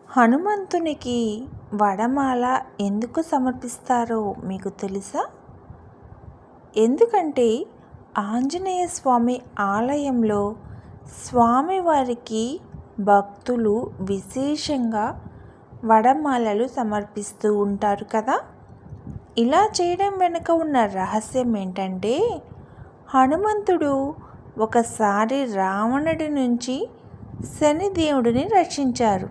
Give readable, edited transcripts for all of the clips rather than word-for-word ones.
హనుమంతునికి వడమాల ఎందుకు సమర్పిస్తారో మీకు తెలుసా? ఎందుకంటే ఆంజనేయ స్వామి ఆలయంలో స్వామివారికి భక్తులు విశేషంగా వడమాలలు సమర్పిస్తూ ఉంటారు కదా. ఇలా చేయడం వెనుక ఉన్న రహస్యం ఏంటంటే, హనుమంతుడు ఒకసారి రావణుడి నుంచి శనిదేవుడిని రక్షించారు.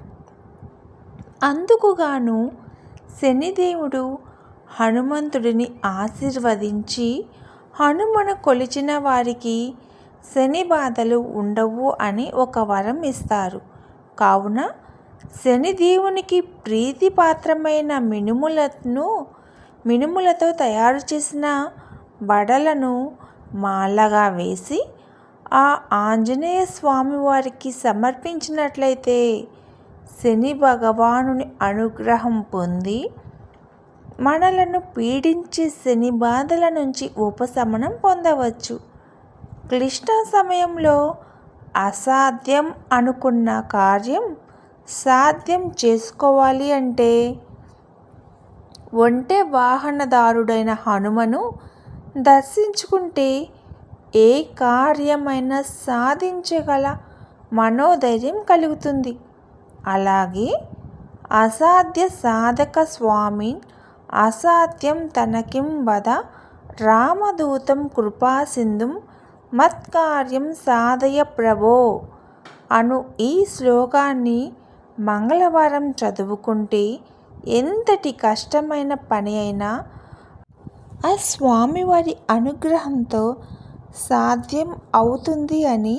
అందుకుగాను శనిదేవుడు హనుమంతుడిని ఆశీర్వదించి, హనుమను కొలిచిన వారికి శని బాధలు ఉండవు అని ఒక వరం ఇస్తారు. కావున శనిదేవునికి ప్రీతిపాత్రమైన మినుములతో తయారు చేసిన వడలను మాలగా వేసి ఆ ఆంజనేయ స్వామి వారికి సమర్పించినట్లయితే శని భగవానుని అనుగ్రహం పొంది మనలను పీడించే శని బాధల నుంచి ఉపశమనం పొందవచ్చు. క్లిష్ట సమయంలో అసాధ్యం అనుకున్న కార్యం సాధ్యం చేసుకోవాలి అంటే ఒంటె వాహనదారుడైన హనుమను దర్శించుకుంటే ఏ కార్యమైనా సాధించగల మనోధైర్యం కలుగుతుంది. అలాగే అసాధ్య సాధక స్వామిన్ అసాధ్యం తనకిం వద రామదూతం కృపాసింధుం మత్కార్యం సాధయ ప్రభో అను ఈ శ్లోకాన్ని మంగళవారం చదువుకుంటే ఎంతటి కష్టమైన పని అయినా ఆ స్వామివారి అనుగ్రహంతో సాధ్యం అవుతుంది అని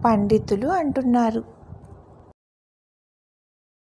పండితులు అంటున్నారు.